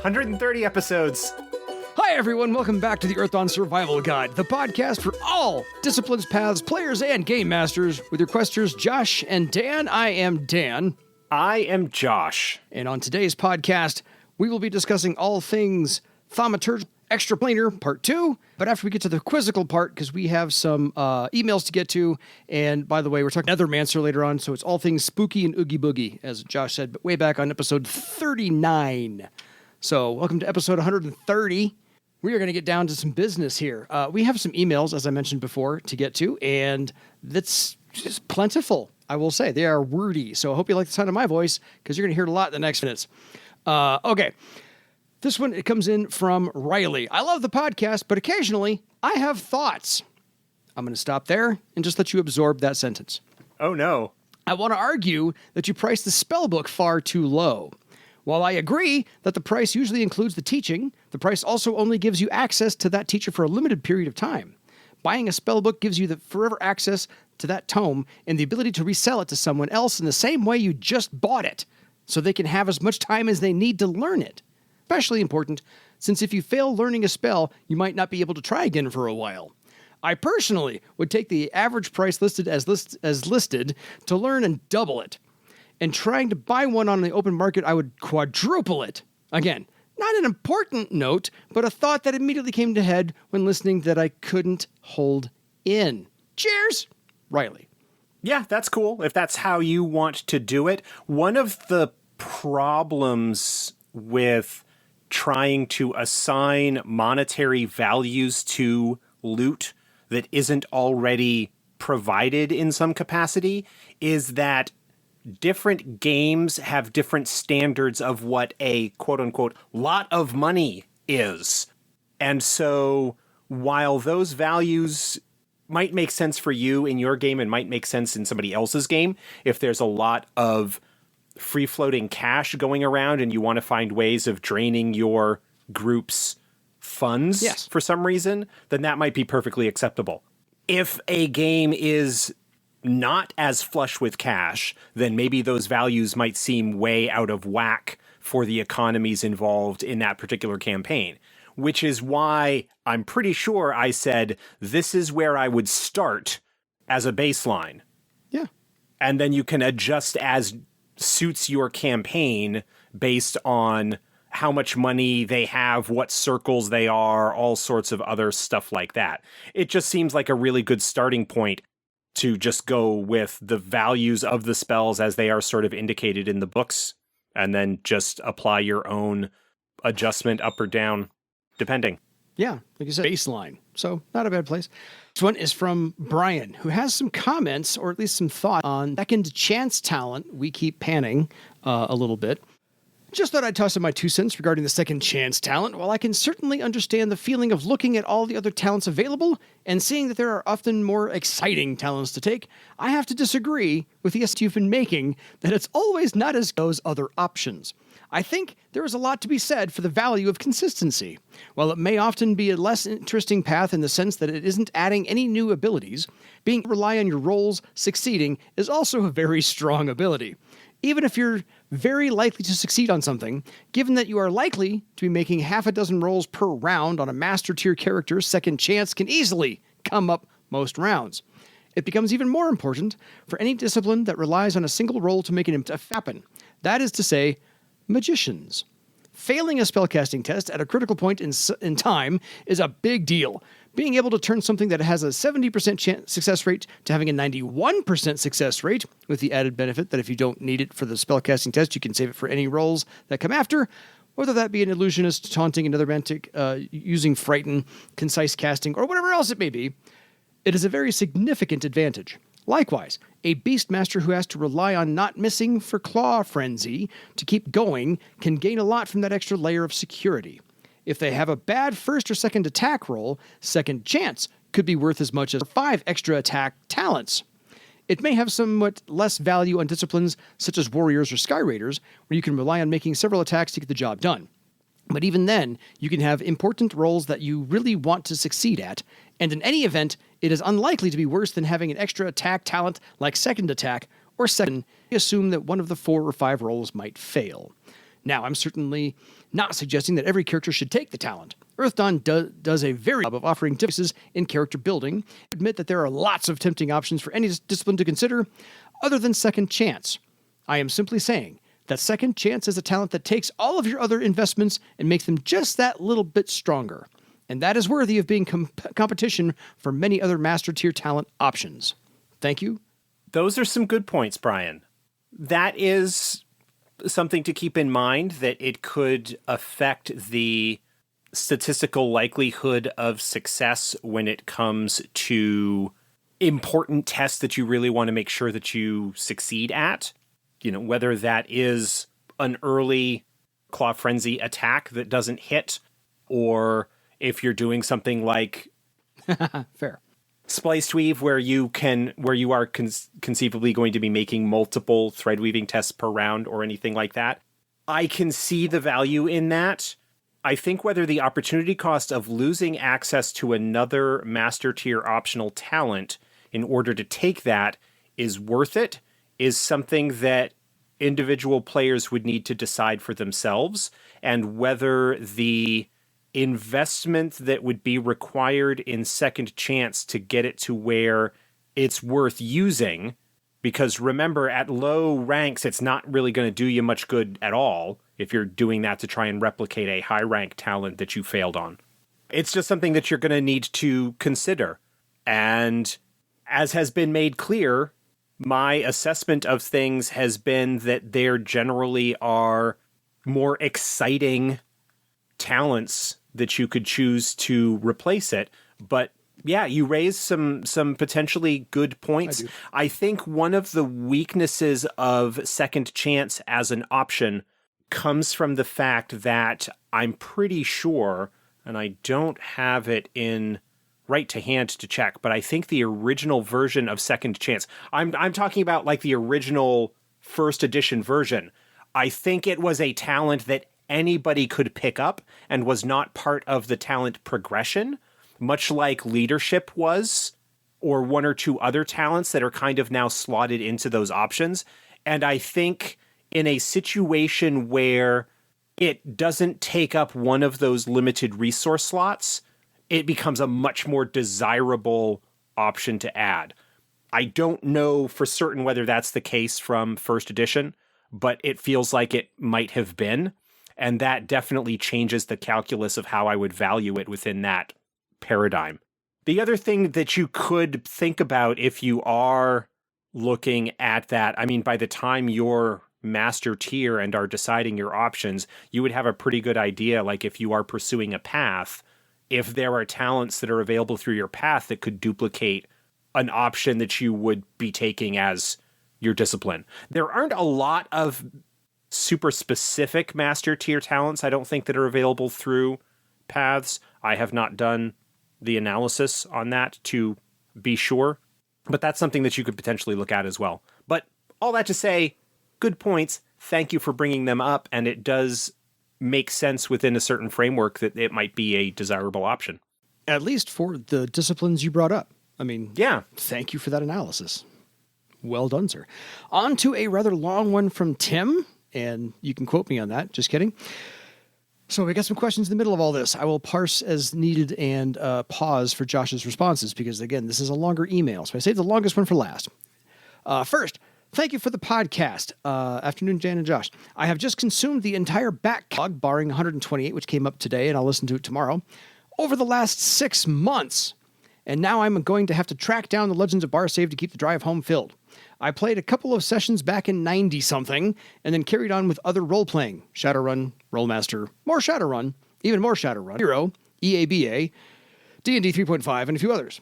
130 episodes. Hi everyone, welcome back to the Earthdawn Survival Guide, the podcast for all disciplines, paths, players, and game masters with your questors Josh and Dan. I am Dan. I am Josh. And on today's podcast, we will be discussing all things thaumaturgy, extraplanar part 2. But after we get to the quizzical part, because we have some emails to get to, and by the way, we're talking Nethermancer later on, so it's all things spooky and oogie boogie, as Josh said way back on episode 39. So welcome to episode 130. We are going to get down to some business here. We have some emails, as I mentioned before, to get to, and that's just plentiful, I will say. They are wordy, so I hope you like the sound of my voice, because you're going to hear it a lot in the next minutes. Okay. This one, it comes in from Riley. I love the podcast, but occasionally I have thoughts. I'm going to stop there and just let you absorb that sentence. Oh, no. I want to argue that you price the spellbook far too low. While I agree that the price usually includes the teaching, the price also only gives you access to that teacher for a limited period of time. Buying a spellbook gives you the forever access to that tome and the ability to resell it to someone else in the same way you just bought it, so they can have as much time as they need to learn it. Especially important, since if you fail learning a spell, you might not be able to try again for a while. I personally would take the average price listed as listed to learn and double it. And trying to buy one on the open market, I would quadruple it. Again, not an important note, but a thought that immediately came to head when listening that I couldn't hold in. Cheers, Riley. Yeah, that's cool, if that's how you want to do it. One of the problems with trying to assign monetary values to loot that isn't already provided in some capacity is that different games have different standards of what a quote-unquote lot of money is. And so while those values might make sense for you in your game and might make sense in somebody else's game, if there's a lot of free-floating cash going around and you want to find ways of draining your group's funds for some reason, then that might be perfectly acceptable. If a game is not as flush with cash, then maybe those values might seem way out of whack for the economies involved in that particular campaign, which is why I'm pretty sure I said this is where I would start as a baseline. Yeah. And then you can adjust as suits your campaign based on how much money they have, what circles they are, all sorts of other stuff like that. It just seems like a really good starting point to just go with the values of the spells as they are sort of indicated in the books, and then just apply your own adjustment up or down, depending. Yeah, like you said, baseline. So not a bad place. This one is from Brian, who has some comments, or at least some thought on second chance talent. We keep panning a little bit. Just thought I'd toss in my 2 cents regarding the second chance talent. While I can certainly understand the feeling of looking at all the other talents available and seeing that there are often more exciting talents to take, I have to disagree with the you've been making that it's always not as good as other options. I think there is a lot to be said for the value of consistency. While it may often be a less interesting path in the sense that it isn't adding any new abilities, being able to rely on your rolls succeeding is also a very strong ability. Even if you're very likely to succeed on something, given that you are likely to be making half a dozen rolls per round on a master tier character, second chance can easily come up most rounds. It becomes even more important for any discipline that relies on a single roll to make an happen. That is to say, magicians. Failing a spellcasting test at a critical point in time is a big deal. Being able to turn something that has a 70% success rate to having a 91% success rate, with the added benefit that if you don't need it for the spellcasting test, you can save it for any rolls that come after, whether that be an illusionist, taunting, another mantic, using frighten, concise casting, or whatever else it may be. It is a very significant advantage. Likewise, a Beastmaster who has to rely on not missing for Claw Frenzy to keep going can gain a lot from that extra layer of security. If they have a bad first or second attack roll, second chance could be worth as much as 5 extra attack talents. It may have somewhat less value on disciplines such as Warriors or Sky Raiders, where you can rely on making several attacks to get the job done. But even then, you can have important roles that you really want to succeed at, and in any event, it is unlikely to be worse than having an extra attack talent like second attack or second. Assume that one of the 4 or 5 rolls might fail. Now, I'm certainly not suggesting that every character should take the talent. Earthdawn does a very good job of offering differences in character building. I admit that there are lots of tempting options for any discipline to consider, other than Second Chance. I am simply saying that Second Chance is a talent that takes all of your other investments and makes them just that little bit stronger. And that is worthy of being competition for many other Master Tier talent options. Thank you. Those are some good points, Brian. That is something to keep in mind, that it could affect the statistical likelihood of success when it comes to important tests that you really want to make sure that you succeed at. You know, whether that is an early Claw Frenzy attack that doesn't hit, or if you're doing something like fair Spliced Weave, where you are conceivably going to be making multiple thread weaving tests per round or anything like that. I can see the value in that. I think whether the opportunity cost of losing access to another Master Tier optional talent in order to take that is worth it is something that individual players would need to decide for themselves, and whether the investment that would be required in Second Chance to get it to where it's worth using, because remember, at low ranks, it's not really going to do you much good at all if you're doing that to try and replicate a high rank talent that you failed on. It's just something that you're going to need to consider. And as has been made clear, my assessment of things has been that there generally are more exciting talents that you could choose to replace it. But yeah, you raise some potentially good points. I think one of the weaknesses of Second Chance as an option comes from the fact that I'm pretty sure, and I don't have it in right to hand to check, but I think the original version of Second Chance, I'm talking about like the original first edition version, I think it was a talent that anybody could pick up and was not part of the talent progression, much like leadership was, or one or two other talents that are kind of now slotted into those options. And I think in a situation where it doesn't take up one of those limited resource slots, it becomes a much more desirable option to add. I don't know for certain whether that's the case from first edition, but it feels like it might have been. And that definitely changes the calculus of how I would value it within that paradigm. The other thing that you could think about if you are looking at that, I mean, by the time you're Master Tier and are deciding your options, you would have a pretty good idea, like if you are pursuing a path, if there are talents that are available through your path that could duplicate an option that you would be taking as your discipline. There aren't a lot of super specific Master Tier talents, I don't think, that are available through paths. I have not done the analysis on that to be sure, but that's something that you could potentially look at as well. But all that to say, good points. Thank you for bringing them up, and it does make sense within a certain framework that it might be a desirable option. At least for the disciplines you brought up. I mean, yeah. Thank you for that analysis. Well done, sir. On to a rather long one from Tim, and you can quote me on that. Just kidding. So we got some questions in the middle of all this. I will parse as needed and pause for Josh's responses because, again, this is a longer email. So I saved the longest one for last. First, thank you for the podcast. Afternoon, Jan and Josh. I have just consumed the entire backlog, barring 128, which came up today, and I'll listen to it tomorrow, over the last 6 months. And now I'm going to have to track down the Legends of Barsave to keep the drive home filled. I played a couple of sessions back in 90-something, and then carried on with other role-playing. Shadowrun, Rollmaster, more Shadowrun, even more Shadowrun, Hero, EABA, D&D 3.5, and a few others.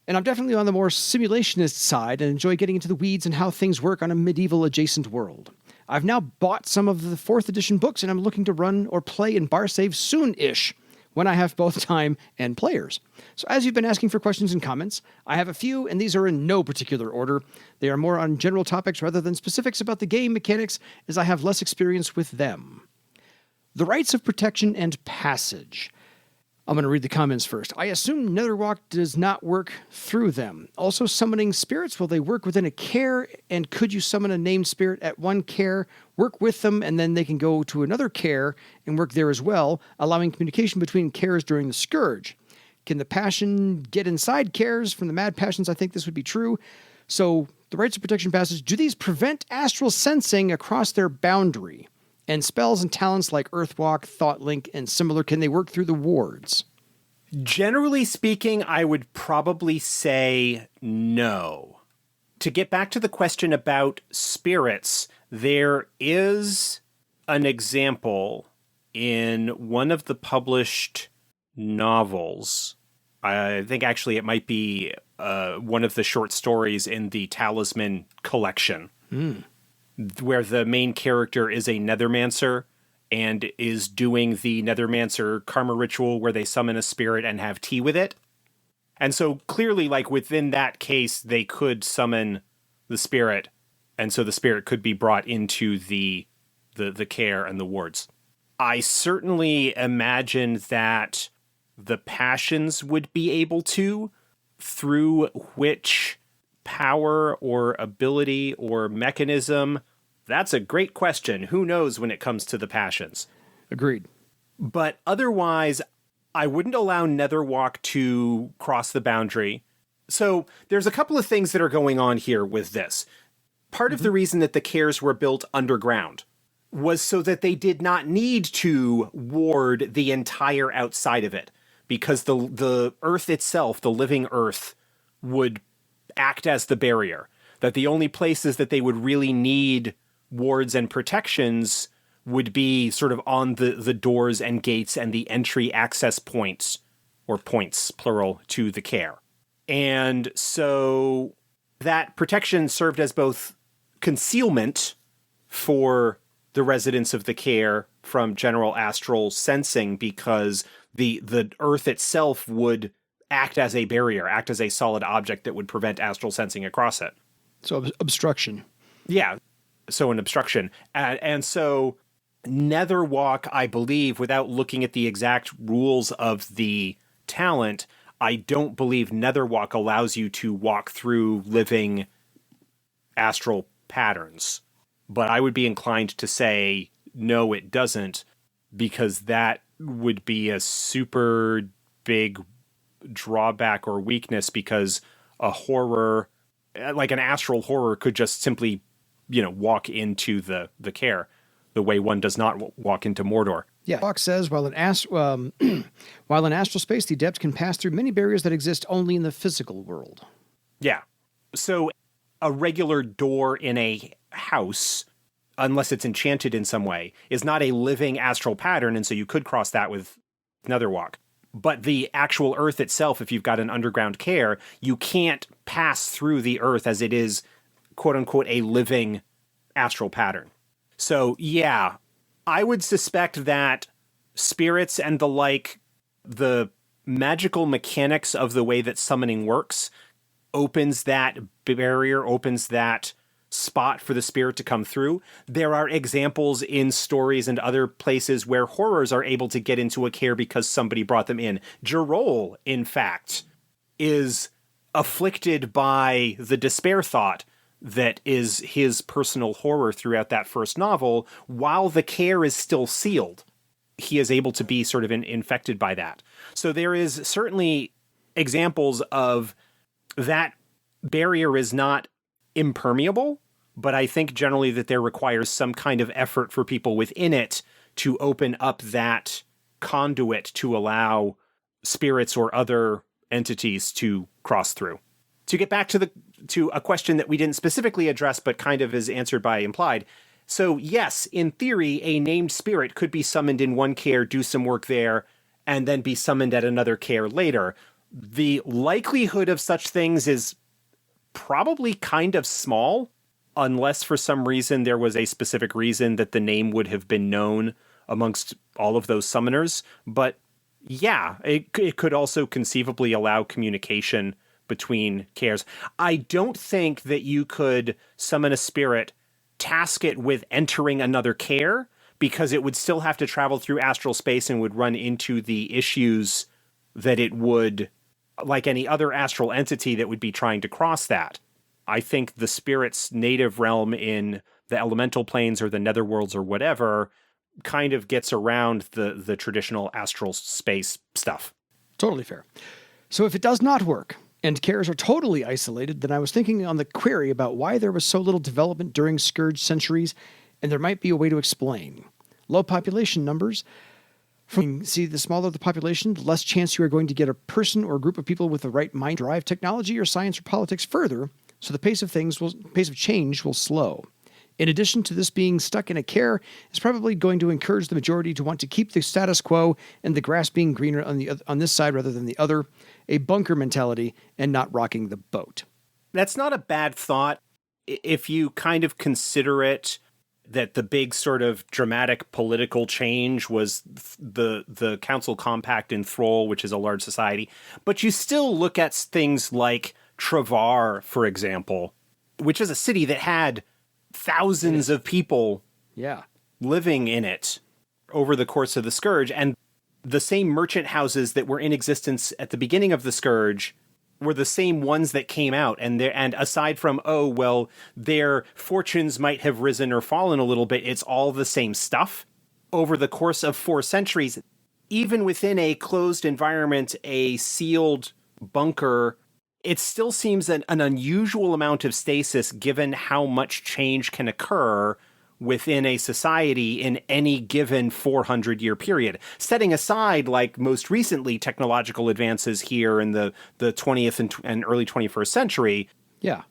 And I'm definitely on the more simulationist side and enjoy getting into the weeds and how things work on a medieval adjacent world. I've now bought some of the 4th edition books, and I'm looking to run or play in Barsave soon-ish, when I have both time and players. So as you've been asking for questions and comments, I have a few, and these are in no particular order. They are more on general topics rather than specifics about the game mechanics, as I have less experience with them. The Rites of Protection and Passage. I'm going to read the comments first. I assume Netherwalk does not work through them. Also, summoning spirits, will they work within a kaer? And could you summon a named spirit at one kaer, work with them, and then they can go to another kaer and work there as well, allowing communication between kaers during the Scourge? Can the passion get inside kaers from the mad passions? I think this would be true. So, the Rites of Protection passage, do these prevent astral sensing across their boundary? And spells and talents like Earthwalk, Thought Link, and similar, can they work through the wards? Generally speaking, I would probably say no. To get back to the question about spirits, there is an example in one of the published novels. I think actually it might be one of the short stories in the Talisman collection, where the main character is a Nethermancer and is doing the Nethermancer karma ritual where they summon a spirit and have tea with it. And so clearly, like within that case, they could summon the spirit, and so the spirit could be brought into the kaer and the wards. I certainly imagine that the passions would be able to, through which power or ability or mechanism. That's a great question. Who knows when it comes to the passions? Agreed. But otherwise, I wouldn't allow Netherwalk to cross the boundary. So there's a couple of things that are going on here with this. Part of the reason that the kaers were built underground was so that they did not need to ward the entire outside of it, because the earth itself, the living earth, would act as the barrier. That the only places that they would really need wards and protections would be sort of on the doors and gates and the entry access points, or points, plural, to the kaer. And so that protection served as both concealment for the residents of the kaer from general astral sensing, because the earth itself would act as a barrier, act as a solid object that would prevent astral sensing across it. So obstruction. Yeah, so an obstruction. And so Netherwalk, I believe, without looking at the exact rules of the talent, I don't believe Netherwalk allows you to walk through living astral patterns. But I would be inclined to say, no, it doesn't, because that would be a super big drawback or weakness, because a horror, like an astral horror, could just simply, walk into the kaer the way one does not walk into Mordor. Yeah, Fox says, while in astral space, the adept can pass through many barriers that exist only in the physical world. Yeah. So a regular door in a house, unless it's enchanted in some way, is not a living astral pattern, and so you could cross that with Netherwalk. But the actual earth itself, if you've got an underground kaer, you can't pass through the earth as it is, quote-unquote, a living astral pattern. So, yeah, I would suspect that spirits and the like, the magical mechanics of the way that summoning works, opens that barrier, opens that spot for the spirit to come through. There are examples in stories and other places where horrors are able to get into a kaer because somebody brought them in. Jirol, in fact, is afflicted by the despair thought that is his personal horror throughout that first novel. While the kaer is still sealed, he is able to be sort of infected by that. So there is certainly examples of that barrier is not impermeable, but I think generally that there requires some kind of effort for people within it to open up that conduit to allow spirits or other entities to cross through. To get back to a question that we didn't specifically address, but kind of is answered by implied. So yes, in theory, a named spirit could be summoned in one kaer, do some work there, and then be summoned at another kaer later. The likelihood of such things is probably kind of small, unless for some reason there was a specific reason that the name would have been known amongst all of those summoners. But yeah, it could also conceivably allow communication between kaers. I don't think that you could summon a spirit, task it with entering another kaer, because it would still have to travel through astral space and would run into the issues that it would, like any other astral entity that would be trying to cross that. I think the spirit's native realm in the elemental planes or the netherworlds or whatever kind of gets around the traditional astral space stuff. Totally fair. So if it does not work, and kaers are totally isolated, then I was thinking on the query about why there was so little development during Scourge centuries, and there might be a way to explain. Low population numbers. See, the smaller the population, the less chance you are going to get a person or a group of people with the right mind to drive technology or science or politics further, so the pace of change will slow. In addition to this, being stuck in a kaer is probably going to encourage the majority to want to keep the status quo and the grass being greener on this side rather than the other, a bunker mentality and not rocking the boat. That's not a bad thought if you kind of consider it that the big sort of dramatic political change was the Council Compact in Thrall, which is a large society. But you still look at things like Travar, for example, which is a city that had thousands of people living in it over the course of the Scourge. And the same merchant houses that were in existence at the beginning of the Scourge were the same ones that came out. And aside from, their fortunes might have risen or fallen a little bit, it's all the same stuff. Over the course of 4 centuries, even within a closed environment, a sealed bunker, it still seems an unusual amount of stasis given how much change can occur within a society in any given 400-year period. Setting aside, like most recently, technological advances here in the 20th and early 21st century. Yeah.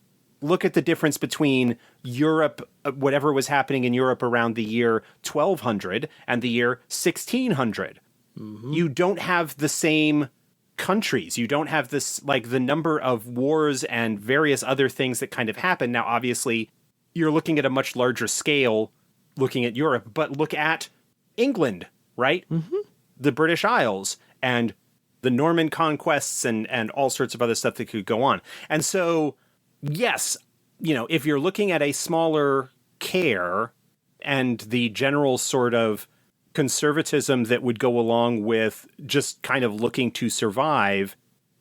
Look at the difference between Europe, whatever was happening in Europe around the year 1200 and the year 1600. Mm-hmm. You don't have the same countries. You don't have this, like, the number of wars and various other things that kind of happen. Now, obviously, you're looking at a much larger scale looking at Europe, but look at England, right? Mm-hmm. The British Isles and the Norman conquests and all sorts of other stuff that could go on. And so, yes, if you're looking at a smaller kaer and the general sort of conservatism that would go along with just kind of looking to survive,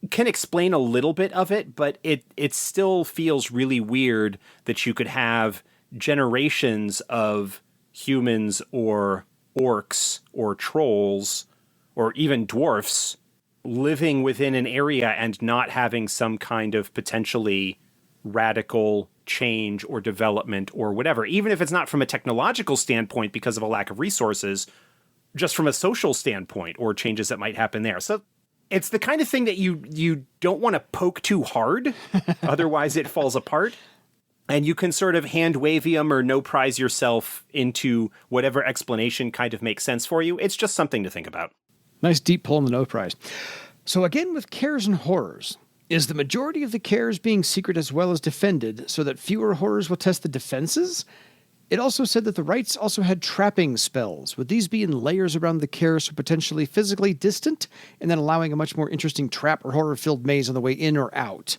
can explain a little bit of it, but it still feels really weird that you could have generations of humans or orcs or trolls or even dwarfs living within an area and not having some kind of potentially radical change or development or whatever, even if it's not from a technological standpoint because of a lack of resources, just from a social standpoint or changes that might happen there. So it's the kind of thing that you don't want to poke too hard, otherwise it falls apart. And you can sort of hand-wavium or no-prize yourself into whatever explanation kind of makes sense for you. It's just something to think about. Nice deep pull on the no-prize. So again, with kaers and horrors, is the majority of the kaers being secret as well as defended so that fewer horrors will test the defenses? It also said that the Rites also had trapping spells. Would these be in layers around the kaer, so potentially physically distant, and then allowing a much more interesting trap or horror-filled maze on the way in or out?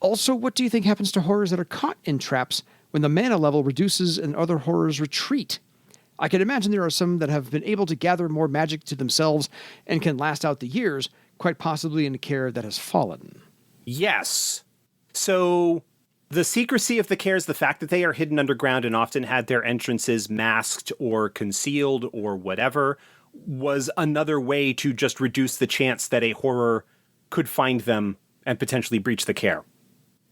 Also, what do you think happens to horrors that are caught in traps when the mana level reduces and other horrors retreat? I can imagine there are some that have been able to gather more magic to themselves and can last out the years, quite possibly in a kaer that has fallen. Yes. So the secrecy of the kaers, the fact that they are hidden underground and often had their entrances masked or concealed or whatever, was another way to just reduce the chance that a horror could find them and potentially breach the kaer.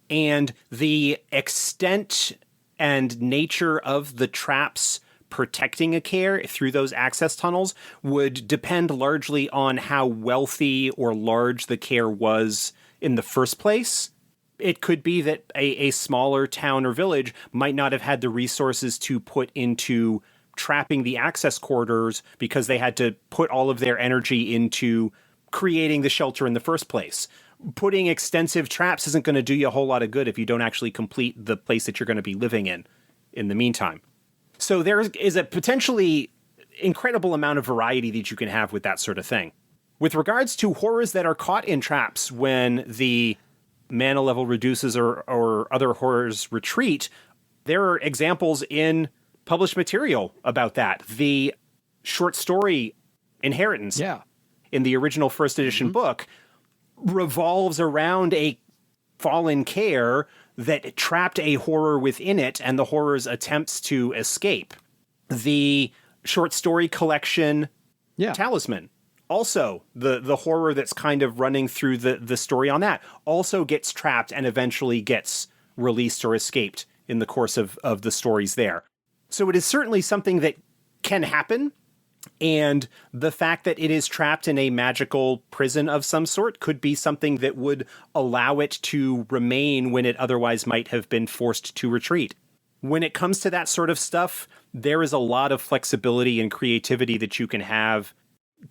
And the extent and nature of the traps protecting a kaer through those access tunnels would depend largely on how wealthy or large the kaer was in the first place. It could be that a smaller town or village might not have had the resources to put into trapping the access corridors because they had to put all of their energy into creating the shelter in the first place. Putting extensive traps isn't going to do you a whole lot of good if you don't actually complete the place that you're going to be living in the meantime. So there is a potentially incredible amount of variety that you can have with that sort of thing. With regards to horrors that are caught in traps when the mana level reduces or other horrors retreat, there are examples in published material about that. The short story Inheritance. Yeah. in the original first edition book revolves around a fallen kaer that trapped a horror within it and the horror's attempts to escape. The short story collection Talisman, also the horror that's kind of running through the story on that, also gets trapped and eventually gets released or escaped in the course of the stories there. So it is certainly something that can happen. And the fact that it is trapped in a magical prison of some sort could be something that would allow it to remain when it otherwise might have been forced to retreat. When it comes to that sort of stuff, there is a lot of flexibility and creativity that you can have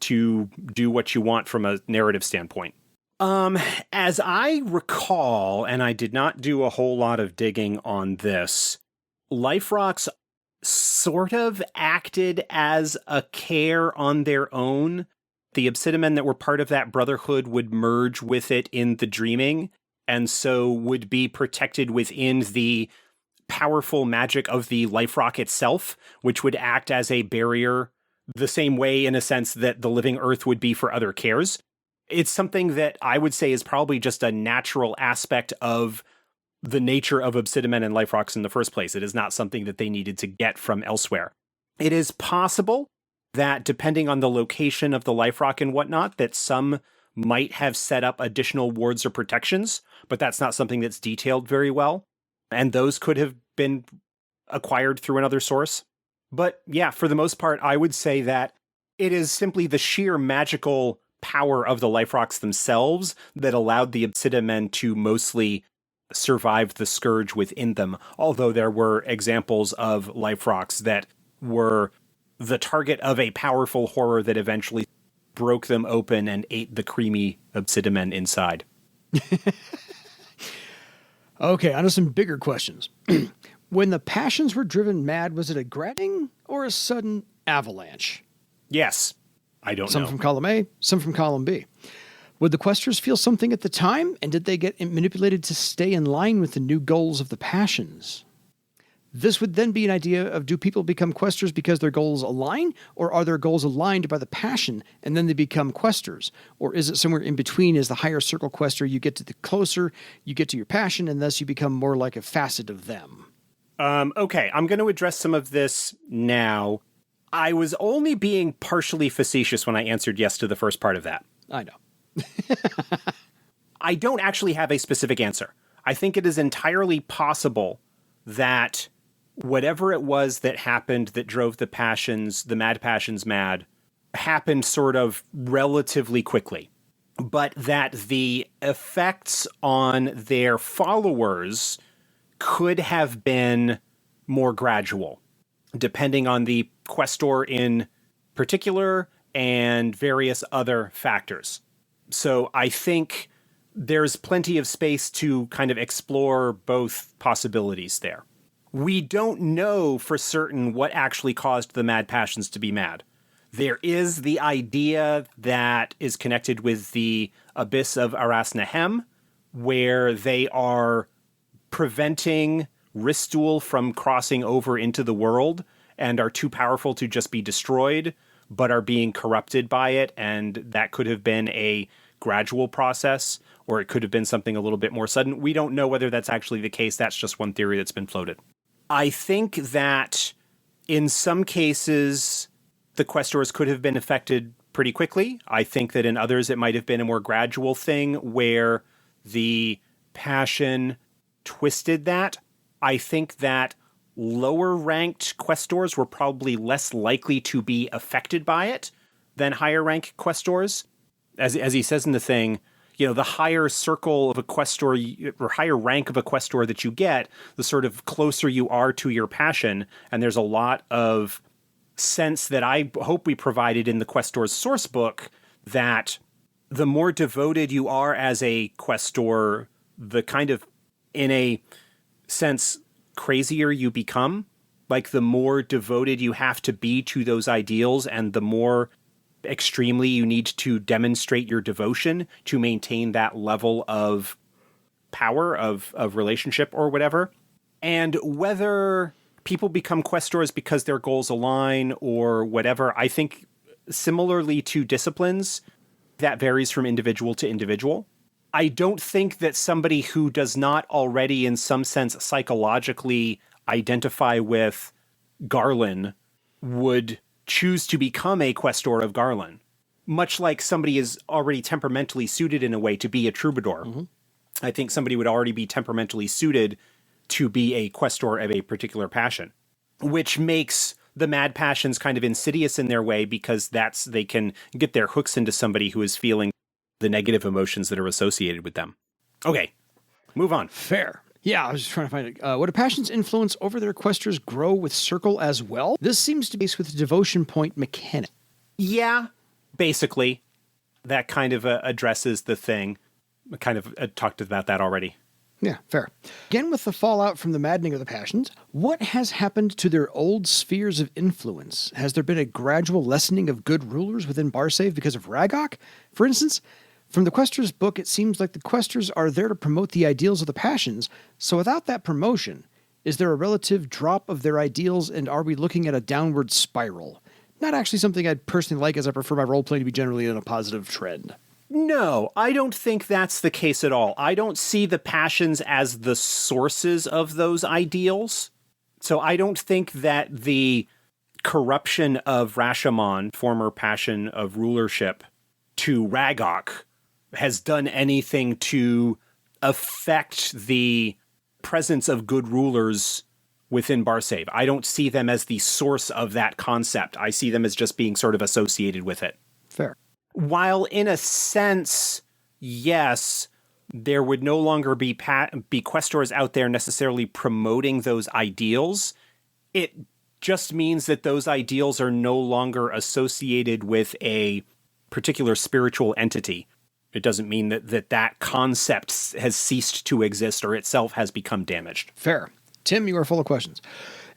to do what you want from a narrative standpoint. As I recall, and I did not do a whole lot of digging on this, Liferocks sort of acted as a kaer on their own. The obsidimen that were part of that brotherhood would merge with it in the dreaming, and so would be protected within the powerful magic of the Liferock itself, which would act as a barrier the same way, in a sense, that the living earth would be for other kaers. It's something that I would say is probably just a natural aspect of the nature of obsidimen and Liferocks in the first place. It is not something that they needed to get from elsewhere. It is possible that, depending on the location of the Liferock and whatnot, that some might have set up additional wards or protections, but that's not something that's detailed very well. And those could have been acquired through another source. But yeah, for the most part, I would say that it is simply the sheer magical power of the Liferocks themselves that allowed the obsidimen to mostly survive the Scourge within them, although there were examples of Liferocks that were the target of a powerful horror that eventually broke them open and ate the creamy obsidimen inside. Okay, on to some bigger questions. When the passions were driven mad, was it a grabbing or a sudden avalanche? Yes. I don't know. Some from column A, some from column B. Would the questors feel something at the time, and did they get manipulated to stay in line with the new goals of the passions? This would then be an idea of, do people become questors because their goals align, or are their goals aligned by the passion and then they become questors? Or is it somewhere in between? As the higher circle questor, you get to the closer you get to your passion, and thus you become more like a facet of them? Okay, I'm going to address some of this now. I was only being partially facetious when I answered yes to the first part of that. I know. I don't actually have a specific answer. I think it is entirely possible that whatever it was that happened that drove the passions, the mad passions mad, happened sort of relatively quickly, but that the effects on their followers could have been more gradual, depending on the questor in particular and various other factors. So I think there's plenty of space to kind of explore both possibilities there. We don't know for certain what actually caused the mad passions to be mad. There is the idea that is connected with the abyss of Arasnahem, where they are preventing Ristool from crossing over into the world and are too powerful to just be destroyed, but are being corrupted by it, and that could have been a gradual process, or it could have been something a little bit more sudden. We don't know whether that's actually the case. That's just one theory that's been floated. I think that in some cases, the questors could have been affected pretty quickly. I think that in others, it might have been a more gradual thing where the passion twisted that. I think that lower ranked questors were probably less likely to be affected by it than higher rank questors. As he says in the thing, you know, the higher circle of a questor or higher rank of a questor that you get, the sort of closer you are to your passion. And there's a lot of sense that I hope we provided in the questor's source book that the more devoted you are as a questor, the kind of, in a sense, crazier you become. Like, the more devoted you have to be to those ideals, and the more extremely you need to demonstrate your devotion to maintain that level of power, of relationship or whatever. And whether people become questors because their goals align or whatever, I think similarly to disciplines, That varies from individual to individual. I don't think that somebody who does not already, in some sense, psychologically identify with Garland would choose to become a questor of Garland. Much like somebody is already temperamentally suited in a way to be a troubadour. Mm-hmm. I think somebody would already be temperamentally suited to be a questor of a particular passion, which makes the mad passions kind of insidious in their way because they can get their hooks into somebody who is feeling the negative emotions that are associated with them. Okay, move on. Fair. Yeah, I was just trying to find it. Would a passion's influence over their questors grow with circle as well? This seems to be with the devotion point mechanic. Yeah, basically. That kind of addresses the thing. I kind of talked about that already. Yeah, fair. Again, with the fallout from the maddening of the passions, what has happened to their old spheres of influence? Has there been a gradual lessening of good rulers within Barsave because of Ragok? For instance, from the Questors book, it seems like the Questors are there to promote the ideals of the passions, so without that promotion, is there a relative drop of their ideals, and are we looking at a downward spiral? Not actually something I'd personally like, as I prefer my role-playing to be generally in a positive trend. No, I don't think that's the case at all. I don't see the passions as the sources of those ideals. So I don't think that the corruption of Rashomon, former passion of rulership, to Ragok has done anything to affect the presence of good rulers within Barsave. I don't see them as the source of that concept. I see them as just being sort of associated with it. Fair. While in a sense, yes, there would no longer be questors out there necessarily promoting those ideals, it just means that those ideals are no longer associated with a particular spiritual entity. It doesn't mean that concept has ceased to exist or itself has become damaged. Fair. Tim, you are full of questions.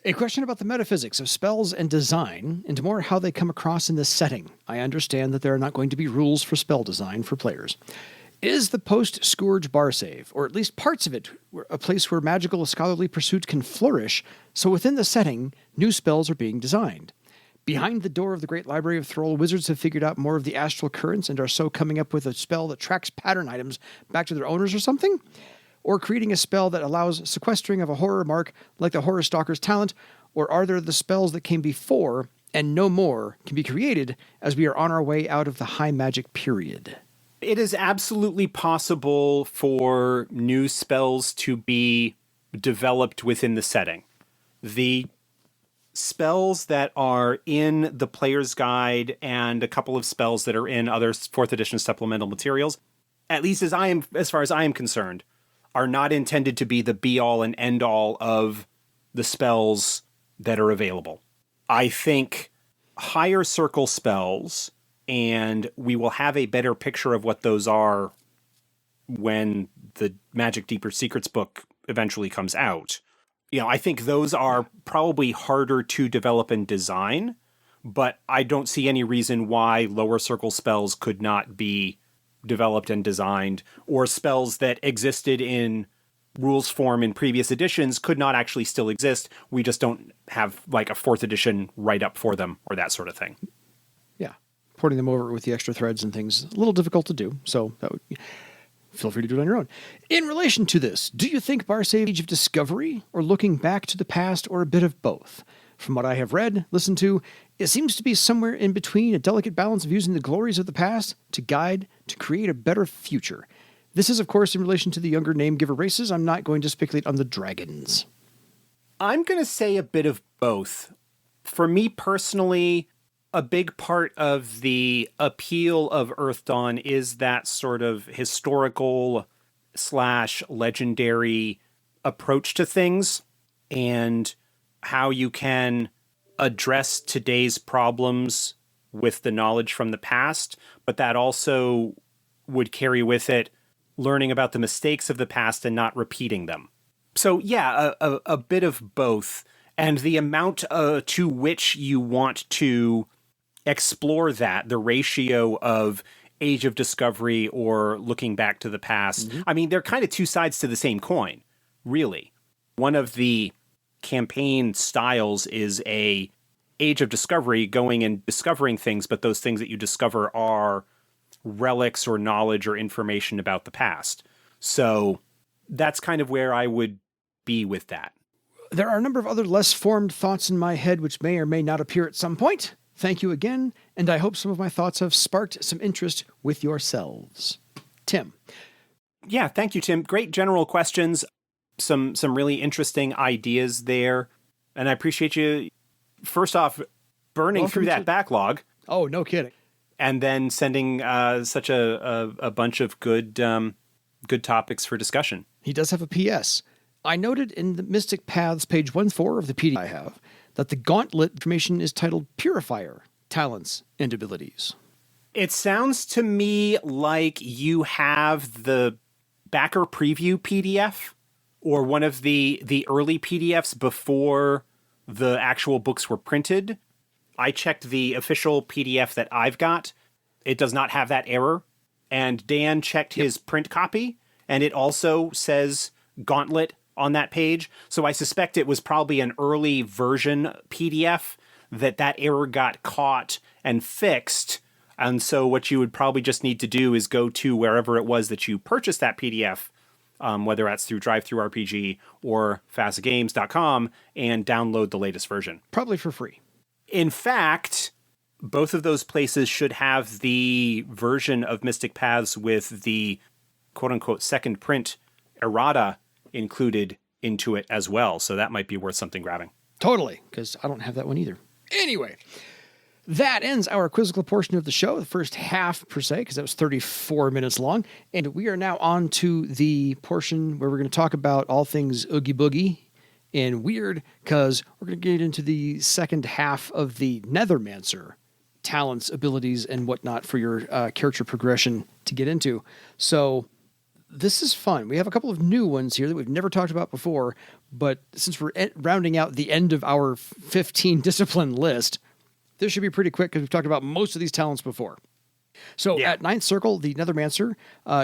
A question about the metaphysics of spells and design, and more how they come across in this setting. I understand that there are not going to be rules for spell design for players. Is the post-Scourge Barsave, or at least parts of it, a place where magical scholarly pursuits can flourish, so within the setting, new spells are being designed? Behind the door of the Great Library of Thrall, wizards have figured out more of the astral currents and are so coming up with a spell that tracks pattern items back to their owners or something? Or creating a spell that allows sequestering of a horror mark like the Horror Stalker's talent? Or are there the spells that came before and no more can be created as we are on our way out of the high magic period? It is absolutely possible for new spells to be developed within the setting. The spells that are in the player's guide and a couple of spells that are in other 4th edition supplemental materials, at least as far as I am concerned, are not intended to be the be-all and end-all of the spells that are available. I think higher circle spells, and we will have a better picture of what those are when the Magic Deeper Secrets book eventually comes out. I think those are probably harder to develop and design, but I don't see any reason why lower circle spells could not be developed and designed, or spells that existed in rules form in previous editions could not actually still exist. We just don't have like a 4th edition write-up for them or that sort of thing. Yeah. Porting them over with the extra threads and things, a little difficult to do, so feel free to do it on your own. In relation to this, do you think Barsave Age of Discovery, or looking back to the past, or a bit of both? From what I have read, listened to, it seems to be somewhere in between, a delicate balance of using the glories of the past to guide, to create a better future. This is, of course, in relation to the younger name-giver races. I'm not going to speculate on the dragons. I'm going to say a bit of both. For me personally, a big part of the appeal of Earth Dawn is that sort of historical / legendary approach to things, and how you can address today's problems with the knowledge from the past, but that also would carry with it learning about the mistakes of the past and not repeating them. So yeah, a bit of both. And the amount to which you want to explore that, the ratio of Age of Discovery or looking back to the past. Mm-hmm. I mean, they're kind of two sides to the same coin, really. One of the campaign styles is a Age of Discovery, going and discovering things, but those things that you discover are relics or knowledge or information about the past. So that's kind of where I would be with that. There are a number of other less formed thoughts in my head which may or may not appear at some point. Thank you again, and I hope some of my thoughts have sparked some interest with yourselves. Tim. Yeah, thank you, Tim. Great general questions. Some really interesting ideas there. And I appreciate you, first off, burning through that backlog. Oh, no kidding. And then sending such a bunch of good topics for discussion. He does have a PS. I noted in the Mystic Paths, page 1-4 of the PDF I have, that the gauntlet information is titled Purifier, Talents, and Abilities. It sounds to me like you have the backer preview PDF or one of the early PDFs before the actual books were printed. I checked the official PDF that I've got. It does not have that error. And Dan checked his print copy, and it also says Gauntlet on that page. So I suspect it was probably an early version PDF that error got caught and fixed. And so what you would probably just need to do is go to wherever it was that you purchased that PDF, whether that's through DriveThruRPG or fazagames.com, and download the latest version. Probably for free. In fact, both of those places should have the version of Mystic Paths with the quote-unquote second print errata included into it as well. So that might be worth something grabbing. Totally, because I don't have that one either. Anyway, that ends our quizzical portion of the show, the first half per se, because that was 34 minutes long. And we are now on to the portion where we're going to talk about all things Oogie Boogie and weird, because we're going to get into the second half of the Nethermancer talents, abilities, and whatnot for your character progression to get into. So this is fun. We have a couple of new ones here that we've never talked about before, but since we're rounding out the end of our 15 discipline list, this should be pretty quick because we've talked about most of these talents before. So at ninth circle, the Nethermancer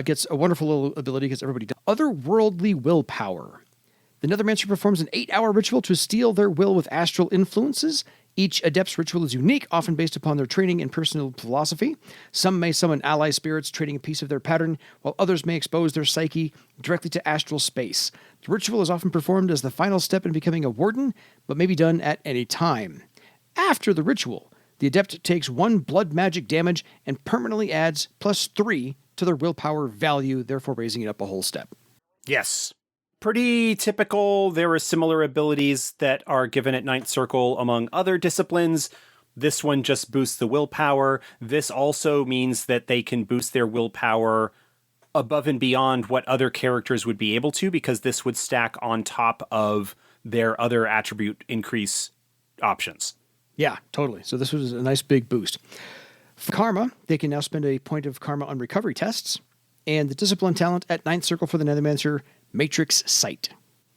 gets a wonderful little ability because everybody does. Otherworldly Willpower. The Nethermancer performs an 8-hour ritual to steal their will with astral influences. Each adept's ritual is unique, often based upon their training and personal philosophy. Some may summon ally spirits, trading a piece of their pattern, while others may expose their psyche directly to astral space. The ritual is often performed as the final step in becoming a warden, but may be done at any time. After the ritual, the adept takes 1 blood magic damage and permanently adds +3 to their willpower value, therefore raising it up a whole step. Yes. Pretty typical. There are similar abilities that are given at ninth circle among other disciplines. This one just boosts the willpower. This also means that they can boost their willpower above and beyond what other characters would be able to, because this would stack on top of their other attribute increase options. Yeah, totally. So this was a nice big boost. For karma, they can now spend a point of karma on recovery tests. And the discipline talent at ninth circle for the Nethermancer, Matrix Sight.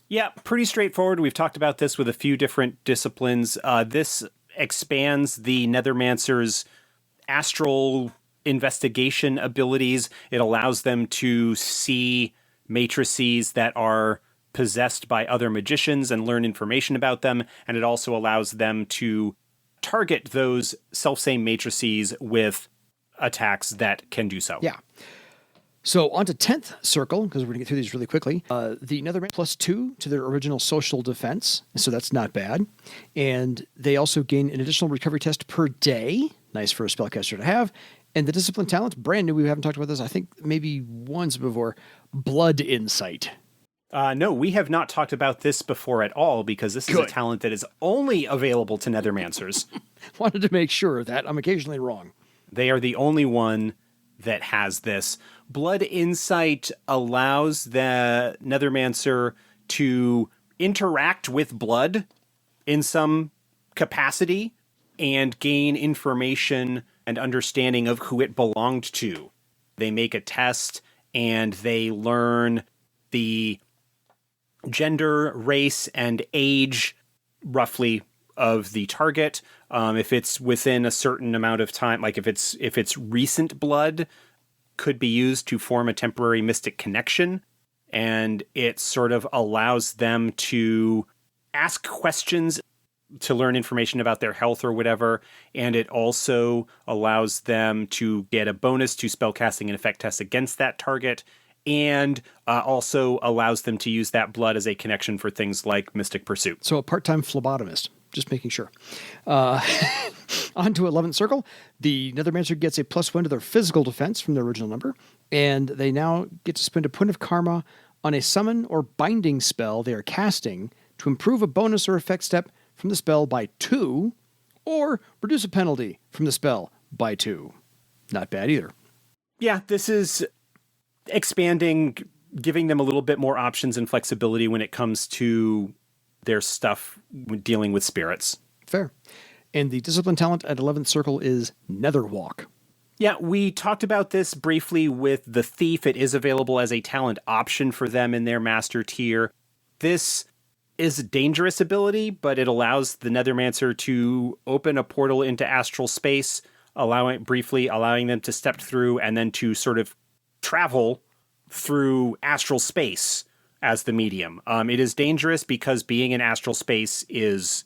Yeah, pretty straightforward. We've talked about this with a few different disciplines. This expands the Nethermancer's astral investigation abilities. It allows them to see matrices that are possessed by other magicians and learn information about them. And it also allows them to target those self-same matrices with attacks that can do so. Yeah. So on to 10th circle, because we're going to get through these really quickly. The Netherman +2 to their original social defense, so that's not bad. And they also gain an additional recovery test per day. Nice for a spellcaster to have. And the discipline talent, brand new, we haven't talked about this, I think maybe once before, Blood Insight. No, we have not talked about this before at all, because this is a talent that is only available to Nethermancers. Wanted to make sure of that. I'm occasionally wrong. They are the only one that has this. Blood Insight allows the Nethermancer to interact with blood in some capacity and gain information and understanding of who it belonged to. They make a test and they learn the gender, race, and age, roughly, of the target. If it's within a certain amount of time, like if it's recent blood, could be used to form a temporary mystic connection, and it sort of allows them to ask questions to learn information about their health or whatever, and it also allows them to get a bonus to spellcasting and effect tests against that target, and also allows them to use that blood as a connection for things like Mystic Pursuit. So a part-time phlebotomist, just making sure. On to 11th Circle. The Nethermancer gets a +1 to their physical defense from their original number, and they now get to spend a point of karma on a summon or binding spell they are casting to improve a bonus or effect step from the spell by 2, or reduce a penalty from the spell by 2. Not bad either. Yeah, this is expanding, giving them a little bit more options and flexibility when it comes to their stuff when dealing with spirits. Fair. And the discipline talent at 11th Circle is Netherwalk. Yeah, we talked about this briefly with the Thief. It is available as a talent option for them in their master tier. This is a dangerous ability, but it allows the Nethermancer to open a portal into astral space, allowing them to step through and then to sort of travel through astral space as the medium. It is dangerous because being in astral space is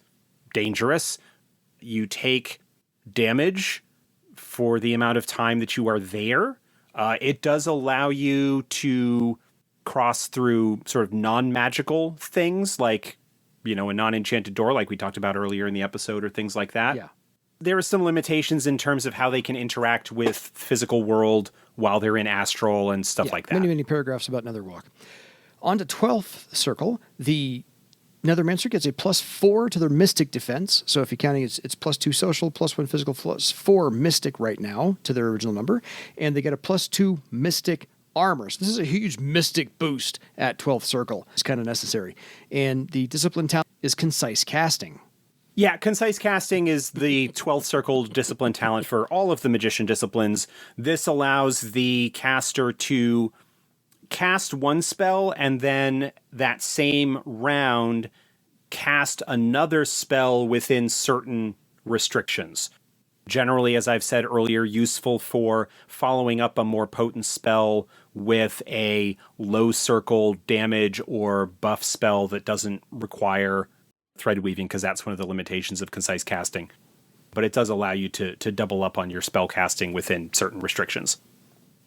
dangerous. You take damage for the amount of time that you are there. It does allow you to cross through sort of non-magical things like, a non-enchanted door like we talked about earlier in the episode or things like that. Yeah. There are some limitations in terms of how they can interact with physical world while they're in astral and stuff like that. Many paragraphs about Netherwalk. On to 12th Circle, the Nethermancer gets a +4 to their Mystic defense. So if you're counting, it's +2 social, +1 physical, +4 Mystic right now to their original number. And they get a +2 Mystic armor. So this is a huge Mystic boost at 12th Circle. It's kind of necessary. And the discipline talent is Concise Casting. Yeah, Concise Casting is the 12th Circle discipline talent for all of the magician disciplines. This allows the caster to cast one spell and then that same round cast another spell within certain restrictions. Generally, as I've said earlier, useful for following up a more potent spell with a low circle damage or buff spell that doesn't require thread weaving, because that's one of the limitations of Concise Casting. But it does allow you to double up on your spell casting within certain restrictions.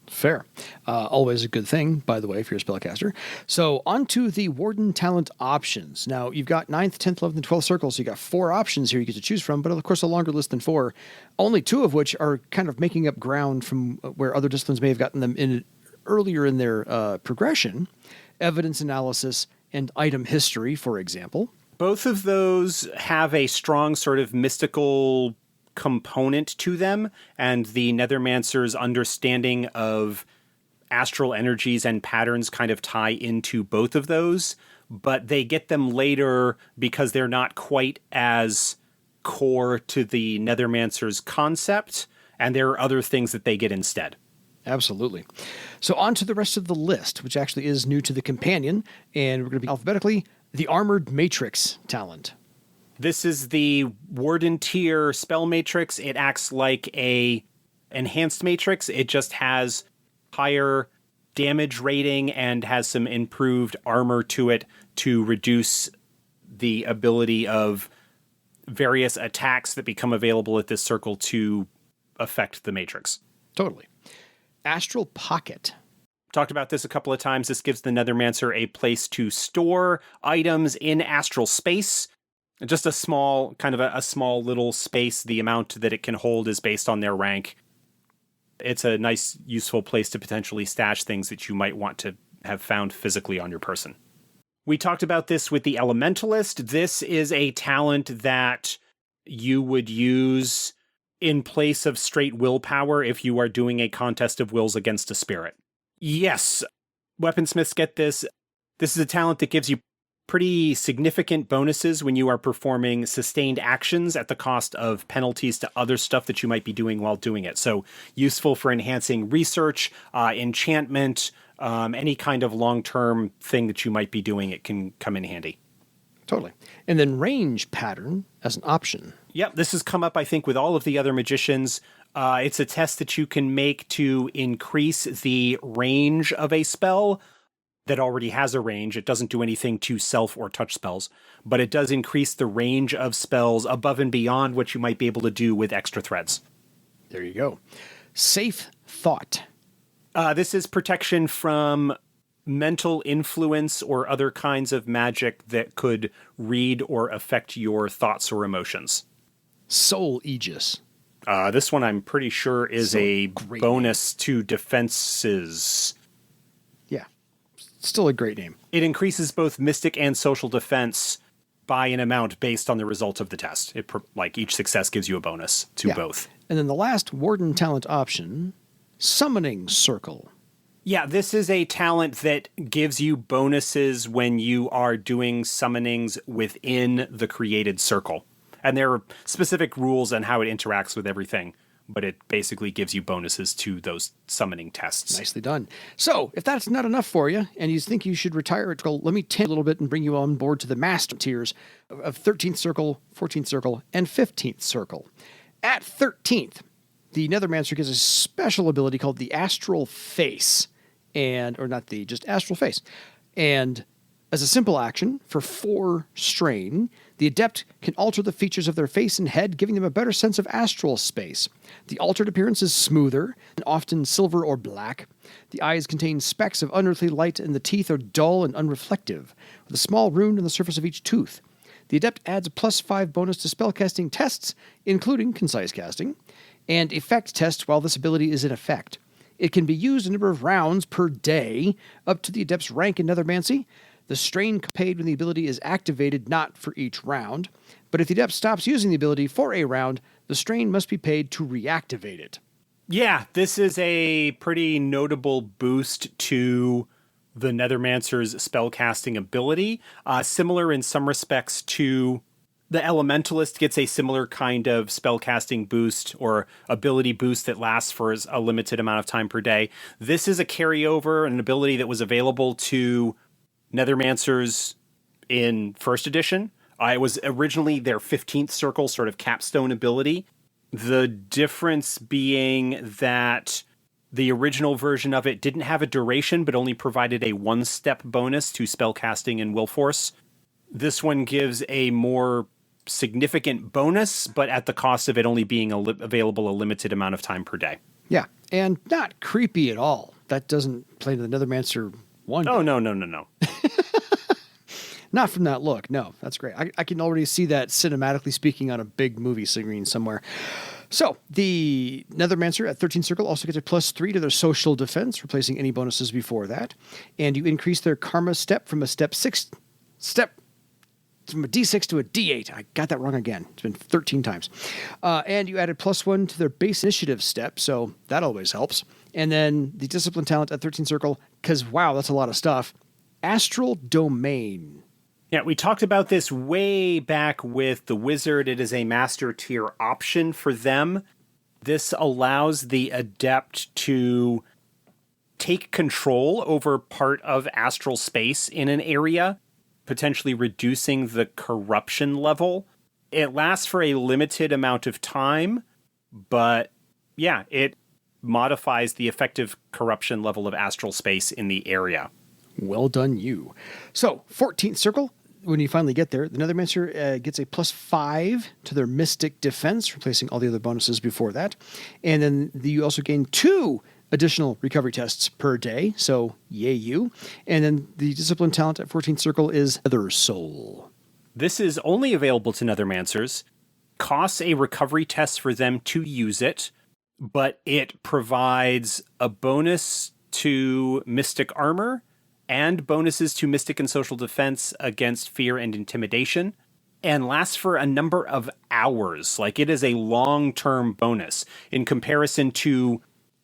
Fair. Always a good thing, by the way, if you're a spellcaster. So on to the Warden talent options. Now, you've got 9th, 10th, 11th, and 12th circles. So you've got 4 options here you get to choose from, but of course a longer list than 4. Only 2 of which are kind of making up ground from where other disciplines may have gotten them in earlier in their progression. Evidence analysis and item history, for example. Both of those have a strong sort of mystical component to them, and the Nethermancer's understanding of astral energies and patterns kind of tie into both of those, but they get them later because they're not quite as core to the Nethermancer's concept, and there are other things that they get instead. Absolutely. So on to the rest of the list, which actually is new to the companion, and we're going to be alphabetically. The Armored Matrix talent. This is the Warden Tier spell matrix. It acts like a enhanced matrix. It just has higher damage rating and has some improved armor to it to reduce the ability of various attacks that become available at this circle to affect the matrix. Totally. Astral Pocket. Talked about this a couple of times. This gives the Nethermancer a place to store items in astral space. Just a small, kind of a small little space. The amount that it can hold is based on their rank. It's a nice, useful place to potentially stash things that you might want to have found physically on your person. We talked about this with the Elementalist. This is a talent that you would use in place of straight willpower if you are doing a contest of wills against a spirit. Yes, weaponsmiths get this. This is a talent that gives you pretty significant bonuses when you are performing sustained actions at the cost of penalties to other stuff that you might be doing while doing it. So useful for enhancing research, enchantment, any kind of long-term thing that you might be doing, it can come in handy. Totally. And then range pattern as an option. Yep, this has come up, I think, with all of the other magicians. It's a test that you can make to increase the range of a spell. that already has a range. It doesn't do anything to self or touch spells, but it does increase the range of spells above and beyond what you might be able to do with extra threads. There you go. Safe Thought. This is protection from mental influence or other kinds of magic that could read or affect your thoughts or emotions. Soul Aegis. This one I'm pretty sure is a bonus to defenses. Yeah, still a great name. It increases both mystic and social defense by an amount based on the result of the test. Each success gives you a bonus to both. And then the last Warden talent option, Summoning Circle. Yeah, this is a talent that gives you bonuses when you are doing summonings within the created circle. And there are specific rules on how it interacts with everything, but it basically gives you bonuses to those summoning tests. Nicely done. So, if that's not enough for you, and you think you should retire, let me tint a little bit and bring you on board to the master tiers of 13th Circle, 14th Circle, and 15th Circle. At 13th, the Nethermancer gets a special ability called the Astral Face. Just Astral Face. And as a simple action, for 4 strain, the adept can alter the features of their face and head, giving them a better sense of astral space. The altered appearance is smoother, and often silver or black. The eyes contain specks of unearthly light, and the teeth are dull and unreflective, with a small rune on the surface of each tooth. The adept adds a +5 bonus to spellcasting tests, including concise casting, and effect tests while this ability is in effect. It can be used a number of rounds per day, up to the adept's rank in Nethermancy. The strain paid when the ability is activated, not for each round. But if the adept stops using the ability for a round, the strain must be paid to reactivate it. Yeah, this is a pretty notable boost to the Nethermancer's spellcasting ability. Similar in some respects to the Elementalist gets a similar kind of spellcasting boost or ability boost that lasts for a limited amount of time per day. This is a carryover, an ability that was available to Nethermancers in first edition. It was originally their 15th Circle sort of capstone ability. The difference being that the original version of it didn't have a duration, but only provided a 1-step bonus to spellcasting and will force. This one gives a more significant bonus, but at the cost of it only being available a limited amount of time per day. Yeah, and not creepy at all. That doesn't play to the Nethermancer 1. Oh, no. Not from that look. No, that's great. I can already see that cinematically speaking on a big movie screen somewhere. So, the Nethermancer at 13th Circle also gets a +3 to their social defense, replacing any bonuses before that. And you increase their karma step from a from a D6 to a D8. I got that wrong again. It's been 13 times. And you added +1 to their base initiative step, so that always helps. And then the discipline talent at 13th Circle, because wow, that's a lot of stuff. Astral Domain. Yeah, we talked about this way back with the Wizard. It is a master tier option for them. This allows the adept to take control over part of astral space in an area, potentially reducing the corruption level. It lasts for a limited amount of time, but yeah, it modifies the effective corruption level of astral space in the area. Well done, you. So, 14th Circle, when you finally get there, the Nethermancer gets a +5 to their Mystic Defense, replacing all the other bonuses before that. And then you also gain 2 additional recovery tests per day, so yay you. And then the Discipline talent at 14th Circle is Other Soul. This is only available to Nethermancers. Costs a recovery test for them to use it, but it provides a bonus to Mystic Armor and bonuses to Mystic and Social Defense against fear and intimidation, and lasts for a number of hours. Like, it is a long-term bonus in comparison to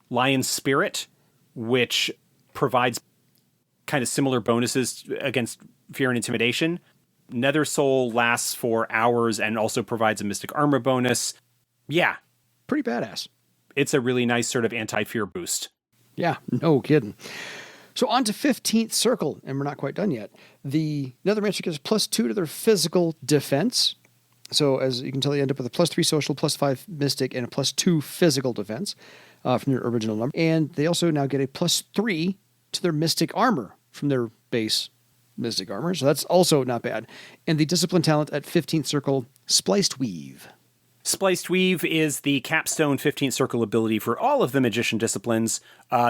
Lion's Spirit, which provides kind of similar bonuses against fear and intimidation. Nether Soul lasts for hours and also provides a Mystic Armor bonus. Yeah. Pretty badass. It's a really nice sort of anti-fear boost. Yeah, no kidding. So on to 15th Circle, and we're not quite done yet. The Nethermancer gets +2 to their physical defense. So as you can tell, you end up with a +3 social, +5 mystic, and a +2 physical defense from their original number. And they also now get a +3 to their mystic armor from their base mystic armor, so that's also not bad. And the discipline talent at 15th circle, Spliced Weave. Spliced Weave is the capstone 15th circle ability for all of the magician disciplines.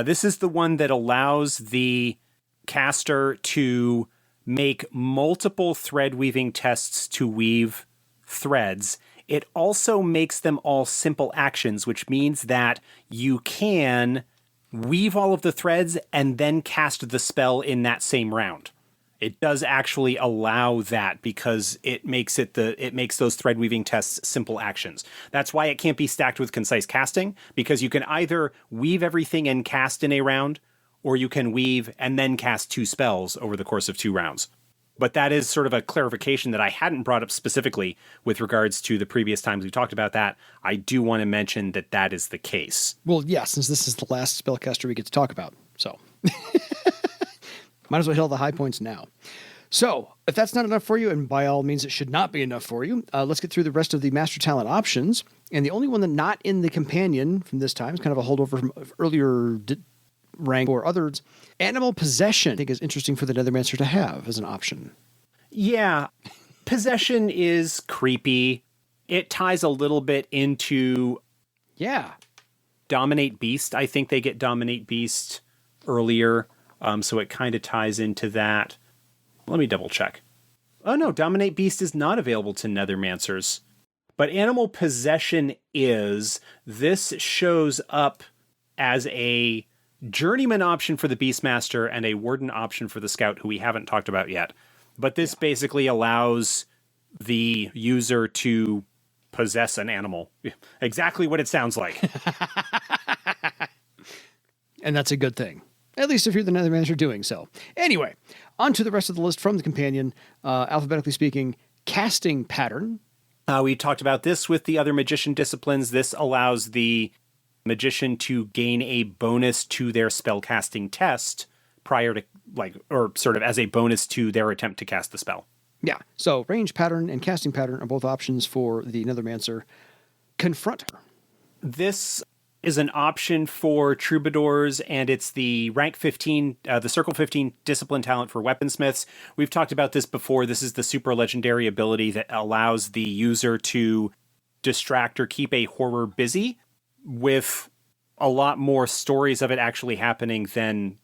This is the one that allows the caster to make multiple thread weaving tests to weave threads. It also makes them all simple actions, which means that you can weave all of the threads and then cast the spell in that same round. It does actually allow that because it makes those thread weaving tests simple actions. That's why it can't be stacked with concise casting, because you can either weave everything and cast in a round, or you can weave and then cast 2 spells over the course of 2 rounds. But that is sort of a clarification that I hadn't brought up specifically with regards to the previous times we talked about that. I do want to mention that that is the case. Well, yeah, since this is the last spellcaster we get to talk about, so might as well hit all the high points now. So, if that's not enough for you, and by all means it should not be enough for you, let's get through the rest of the Master Talent options. And the only one that not in the companion from this time is kind of a holdover from earlier rank or others. Animal Possession, I think, is interesting for the Nethermancer to have as an option. Yeah, Possession is creepy. It ties a little bit into Dominate Beast. I think they get Dominate Beast earlier. So it kind of ties into that. Let me double check. Oh no, Dominate Beast is not available to Nethermancers. But Animal Possession is. This shows up as a Journeyman option for the Beastmaster and a Warden option for the Scout, who we haven't talked about yet. But this basically allows the user to possess an animal. Exactly what it sounds like. And that's a good thing. At least if you're the Nethermancer doing so. Anyway, on to the rest of the list from the companion. Alphabetically speaking, Casting Pattern. We talked about this with the other magician disciplines. This allows the magician to gain a bonus to their spellcasting test prior to, or sort of as a bonus to their attempt to cast the spell. Yeah, so range pattern and casting pattern are both options for the Nethermancer. Confront her. This is an option for troubadours, and it's the rank 15, the circle 15 discipline talent for weaponsmiths. We've talked about this before. This is the super legendary ability that allows the user to distract or keep a horror busy, with a lot more stories of it actually happening than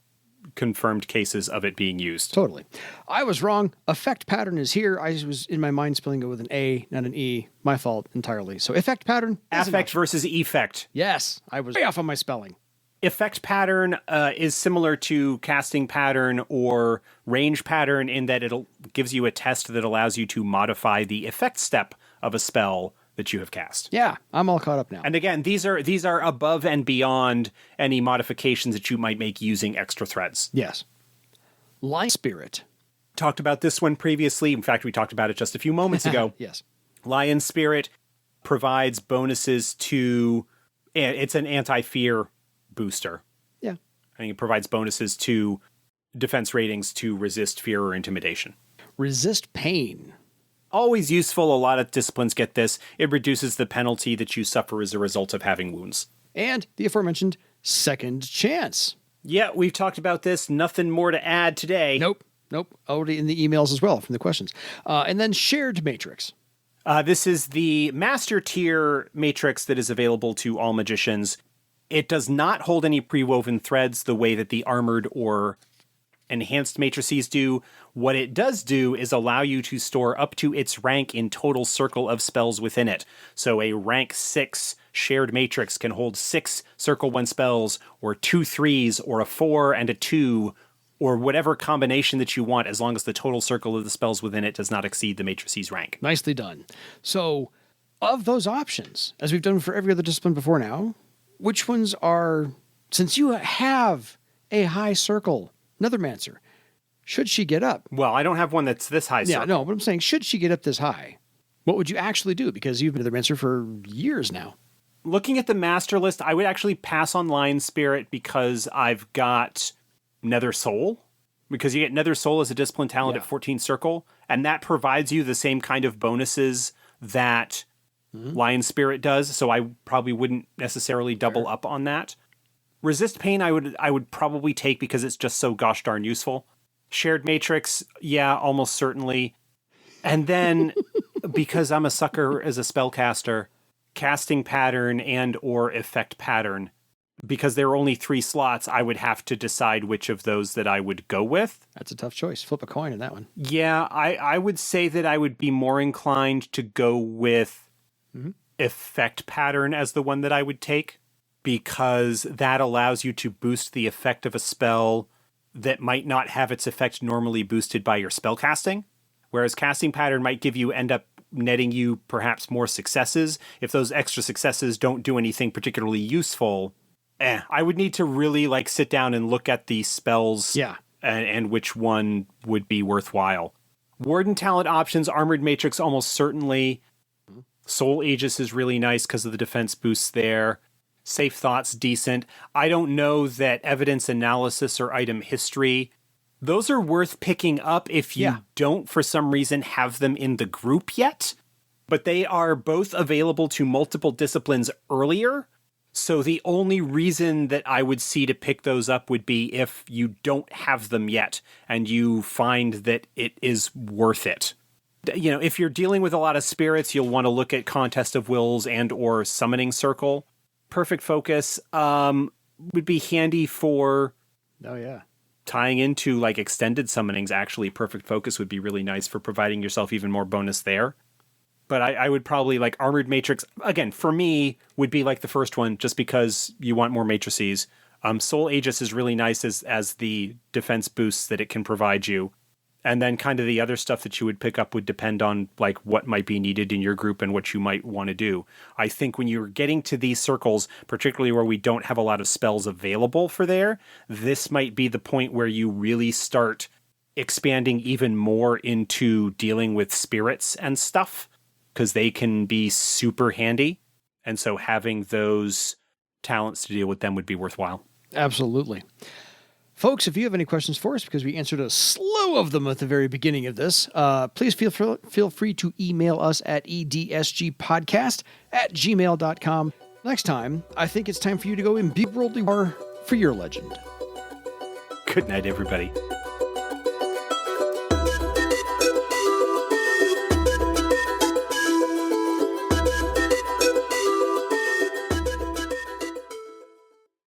confirmed cases of it being used. Totally. I was wrong. Effect pattern is here. I was in my mind spelling it with an A, not an E. My fault entirely. So effect pattern. Affect versus effect. Yes, I was way off on my spelling. Effect pattern is similar to casting pattern or range pattern in that it gives you a test that allows you to modify the effect step of a spell that you have cast. Yeah, I'm all caught up now. And again, these are above and beyond any modifications that you might make using extra threads. Yes. Lion Spirit. Talked about this one previously. In fact, we talked about it just a few moments ago. Yes. Lion Spirit provides bonuses to... It's an anti-fear booster. Yeah. I think it provides bonuses to defense ratings to resist fear or intimidation. Resist Pain. Always useful. A lot of disciplines get this. It reduces the penalty that you suffer as a result of having wounds. And the aforementioned Second Chance. Yeah, we've talked about this. Nothing more to add today. Nope. Already in the emails as well from the questions. And then Shared Matrix. This is the Master Tier matrix that is available to all magicians. It does not hold any pre-woven threads the way that the armored or enhanced matrices do. What it does do is allow you to store up to its rank in total circle of spells within it. So a rank 6 shared matrix can hold 6 circle 1 spells, or 2 3s, or a 4 and a 2, or whatever combination that you want, as long as the total circle of the spells within it does not exceed the matrice's rank. Nicely done. So, of those options, as we've done for every other discipline before now, which ones are, since you have a high circle Nethermancer, should she get up? Well, I don't have one that's this high. Yeah, no, but I'm saying, should she get up this high? What would you actually do? Because you've been Nethermancer for years now. Looking at the master list, I would actually pass on Lion Spirit because I've got Nether Soul. Because you get Nether Soul as a discipline talent at 14 circle, and that provides you the same kind of bonuses that Lion Spirit does, so I probably wouldn't necessarily double up on that. Resist Pain I would probably take because it's just so gosh darn useful. Shared matrix, yeah, almost certainly. And then, because I'm a sucker as a spellcaster, casting pattern and or effect pattern. Because there are only 3 slots, I would have to decide which of those that I would go with. That's a tough choice. Flip a coin in that one. Yeah, I would say that I would be more inclined to go with effect pattern as the one that I would take, because that allows you to boost the effect of a spell that might not have its effect normally boosted by your spell casting. Whereas casting pattern might end up netting you perhaps more successes. If those extra successes don't do anything particularly useful, I would need to really sit down and look at the spells and which one would be worthwhile. Warden talent options, Armored Matrix almost certainly. Soul Aegis is really nice because of the defense boosts there. Safe Thoughts, decent. I don't know that Evidence Analysis or Item History, those are worth picking up if you don't, for some reason, have them in the group yet. But they are both available to multiple disciplines earlier. So the only reason that I would see to pick those up would be if you don't have them yet and you find that it is worth it. If you're dealing with a lot of spirits, you'll want to look at Contest of Wills and or Summoning Circle. Perfect Focus would be handy for tying into extended summonings. Actually, Perfect Focus would be really nice for providing yourself even more bonus there. But I would probably Armored Matrix, again, for me, would be the first one, just because you want more matrices. Soul Aegis is really nice as the defense boosts that it can provide you. And then kind of the other stuff that you would pick up would depend on what might be needed in your group and what you might want to do. I think when you're getting to these circles, particularly where we don't have a lot of spells available for there, this might be the point where you really start expanding even more into dealing with spirits and stuff, because they can be super handy. And so having those talents to deal with them would be worthwhile. Absolutely. Folks, if you have any questions for us, because we answered a slew of them at the very beginning of this, please feel free to email us at edsgpodcast@gmail.com. Next time, I think it's time for you to go and be worldly war for your legend. Good night, everybody.